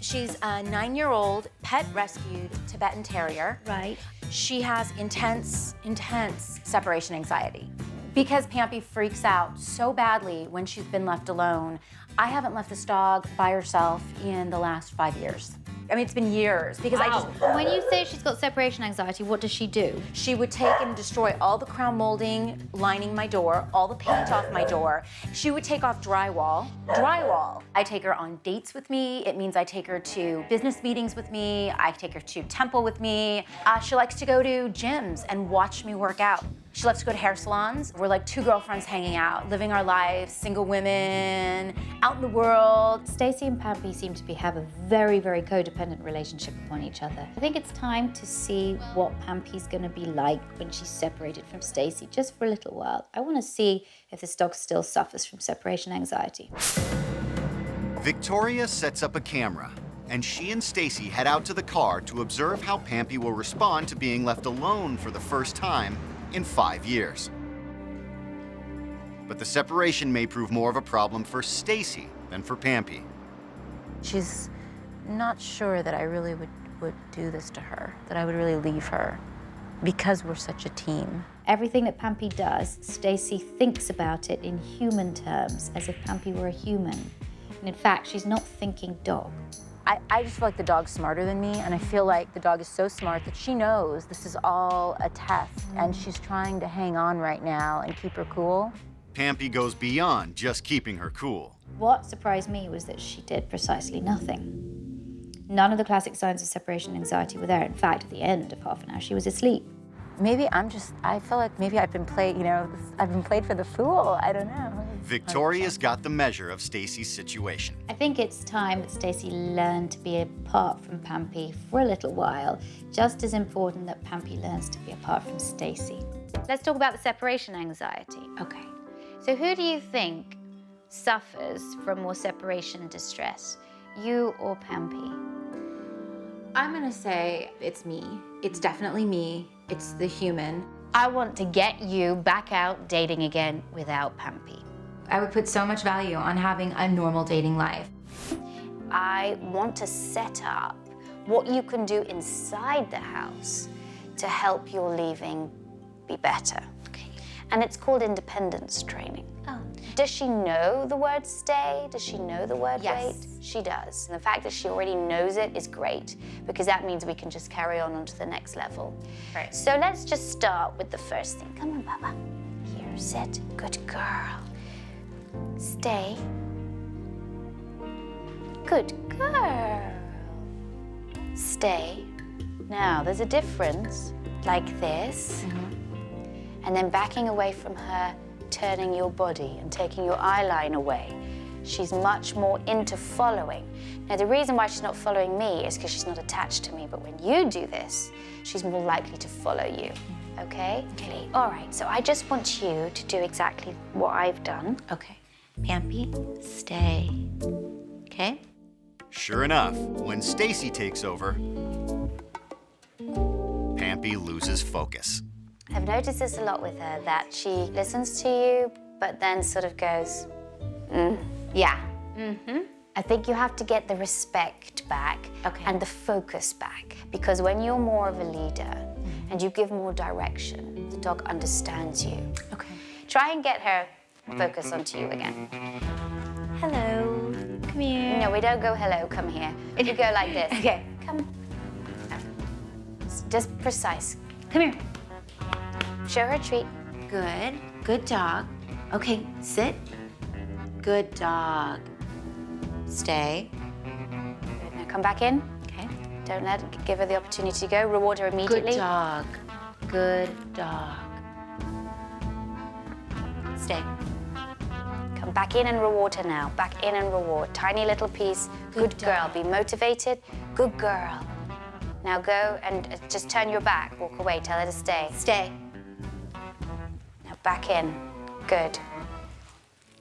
She's a 9-year-old pet rescued Tibetan Terrier. Right. She has intense separation anxiety. Because Pampy freaks out so badly when she's been left alone, I haven't left this dog by herself in the last 5 years. I mean, it's been years because When you say she's got separation anxiety, what does she do? She would take and destroy all the crown molding lining my door, all the paint off my door. She would take off drywall. I take her on dates with me. It means I take her to business meetings with me. I take her to temple with me. She likes to go to gyms and watch me work out. She loves to go to hair salons. We're like two girlfriends hanging out, living our lives, single women, out in the world. Stacy and Pampy seem to have a very, very codependent relationship upon each other. I think it's time to see what Pampy's gonna be like when she's separated from Stacy, just for a little while. I wanna see if this dog still suffers from separation anxiety. Victoria sets up a camera, and she and Stacy head out to the car to observe how Pampy will respond to being left alone for the first time in 5 years. But the separation may prove more of a problem for Stacy than for Pampy. She's not sure that I really would do this to her, that I would really leave her, because we're such a team. Everything that Pampy does, Stacy thinks about it in human terms, as if Pampy were a human. And in fact, she's not thinking dog. I just feel like the dog's smarter than me, and I feel like the dog is so smart that she knows this is all a test, and she's trying to hang on right now and keep her cool. Pampy goes beyond just keeping her cool. What surprised me was that she did precisely nothing. None of the classic signs of separation anxiety were there. In fact, at the end of half an hour, she was asleep. Maybe I feel like maybe I've been played, I've been played for the fool. I don't know. Victoria's got the measure of Stacy's situation. I think it's time that Stacy learned to be apart from Pampy for a little while, just as important that Pampy learns to be apart from Stacy. Let's talk about the separation anxiety. Okay. So who do you think suffers from more separation distress, you or Pampy? I'm gonna say it's me. It's definitely me. It's the human. I want to get you back out dating again without Pampy. I would put so much value on having a normal dating life. I want to set up what you can do inside the house to help your leaving be better. Okay. And it's called independence training. Oh. Does she know the word stay? Does she know the word wait? She does. And the fact that she already knows it is great, because that means we can just carry on to the next level. Right. So let's just start with the first thing. Come on, Baba. Here, sit. Good girl. Stay. Good girl. Stay. Now, there's a difference, like this, and then backing away from her, turning your body and taking your eye line away. She's much more into following. Now, the reason why she's not following me is because she's not attached to me, but when you do this, she's more likely to follow you, okay? Okay. All right, so I just want you to do exactly what I've done. Okay. Pampy, stay. Okay? Sure enough, when Stacy takes over, Pampy loses focus. I've noticed this a lot with her, that she listens to you, but then sort of goes, yeah. I think you have to get the respect back and the focus back, because when you're more of a leader and you give more direction, the dog understands you. Okay. Try and get her focus onto you again. Hello. Come here. No, we don't go hello, come here. You go like this. Okay. Come. No. Just precise. Come here. Show her a treat. Good. Good dog. Okay, sit. Good dog. Stay. Good. Now come back in. Okay. Don't give her the opportunity to go. Reward her immediately. Good dog. Good dog. Stay. Come back in and reward her now. Back in and reward. Tiny little piece. Good girl. Be motivated. Good girl. Now go and just turn your back. Walk away. Tell her to stay. Stay. Now back in. Good.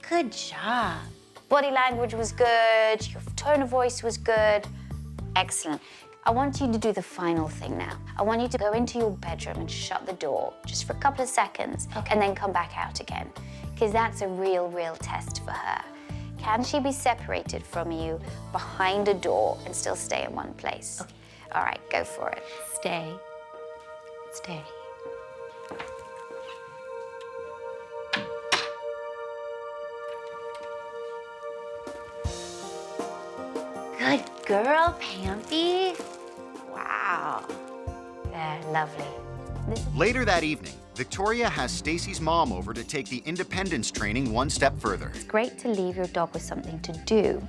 Good job. Body language was good. Your tone of voice was good. Excellent. I want you to do the final thing now. I want you to go into your bedroom and shut the door just for a couple of seconds and then come back out again, because that's a real test for her. can she be separated from you behind a door and still stay in one place? Okay. All right, go for it. Stay. Stay. Good girl, Pampy. Wow. There, lovely. Later that evening, Victoria has Stacy's mom over to take the independence training one step further. It's great to leave your dog with something to do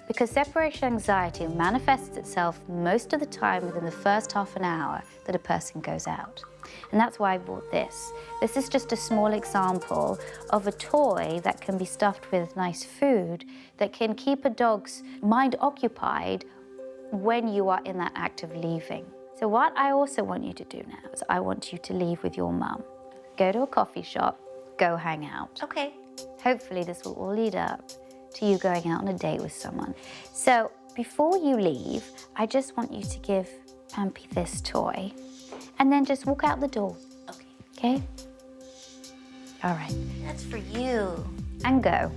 because separation anxiety manifests itself most of the time within the first half an hour that a person goes out. And that's why I bought this. This is just a small example of a toy that can be stuffed with nice food that can keep a dog's mind occupied when you are in that act of leaving. So what I also want you to do now is I want you to leave with your mum. Go to a coffee shop, go hang out. Okay. Hopefully this will all lead up to you going out on a date with someone. So before you leave, I just want you to give Pampy this toy and then just walk out the door. Okay. Okay? All right. That's for you. And go.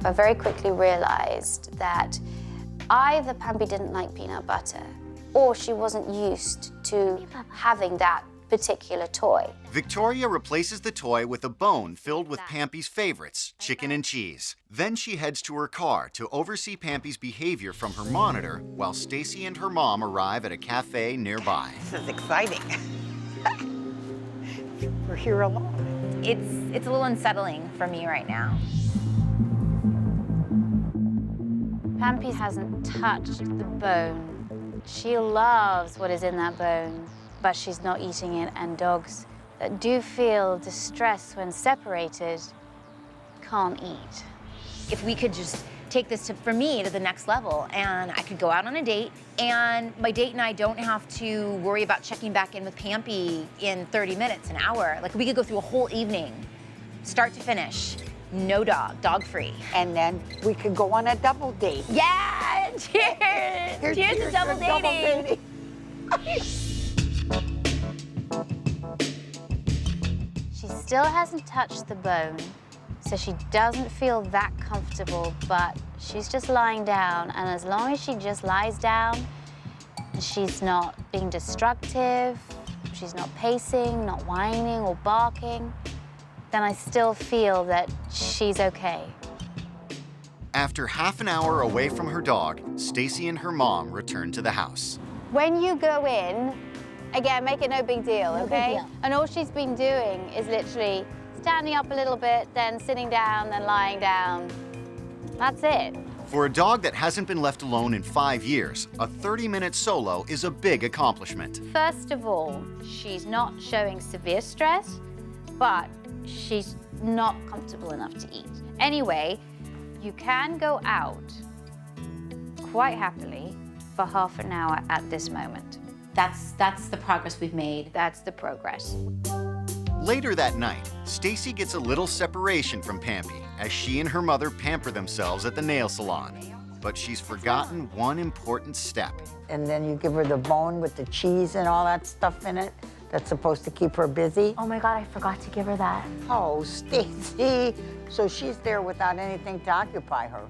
I very quickly realized that either Pampy didn't like peanut butter or she wasn't used to having that particular toy. Victoria replaces the toy with a bone filled with Pampy's favorites, chicken and cheese. Then she heads to her car to oversee Pampy's behavior from her monitor while Stacy and her mom arrive at a cafe nearby. This is exciting. We're here alone. It's a little unsettling for me right now. Pampy hasn't touched the bone. She loves what is in that bone, but she's not eating it, and dogs that do feel distress when separated can't eat. If we could just take this for me to the next level and I could go out on a date and my date and I don't have to worry about checking back in with Pampy in 30 minutes, an hour. Like we could go through a whole evening, start to finish, no dog free. And then we could go on a double date. Yeah, cheers! Cheers to double dating. She still hasn't touched the bone, so she doesn't feel that comfortable, but she's just lying down, and as long as she just lies down, she's not being destructive, she's not pacing, not whining or barking, then I still feel that she's okay. After half an hour away from her dog, Stacy and her mom return to the house. When you go in, again, make it no big deal, okay? deal. And all she's been doing is literally standing up a little bit, then sitting down, then lying down. That's it. For a dog that hasn't been left alone in 5 years, a 30-minute solo is a big accomplishment. First of all, she's not showing severe stress, but she's not comfortable enough to eat. Anyway, you can go out quite happily for half an hour at this moment. That's the progress we've made. That's the progress. Later that night, Stacy gets a little separation from Pampy as she and her mother pamper themselves at the nail salon. But she's forgotten one important step. And then you give her the bone with the cheese and all that stuff in it that's supposed to keep her busy. Oh my God, I forgot to give her that. Oh, Stacy. So she's there without anything to occupy her.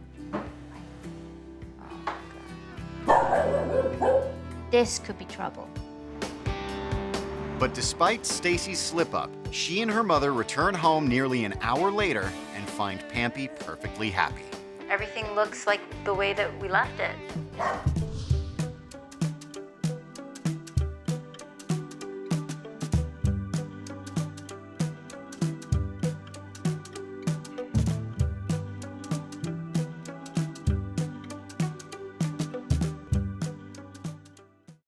This could be trouble. But despite Stacy's slip-up, she and her mother return home nearly an hour later and find Pampy perfectly happy. Everything looks like the way that we left it.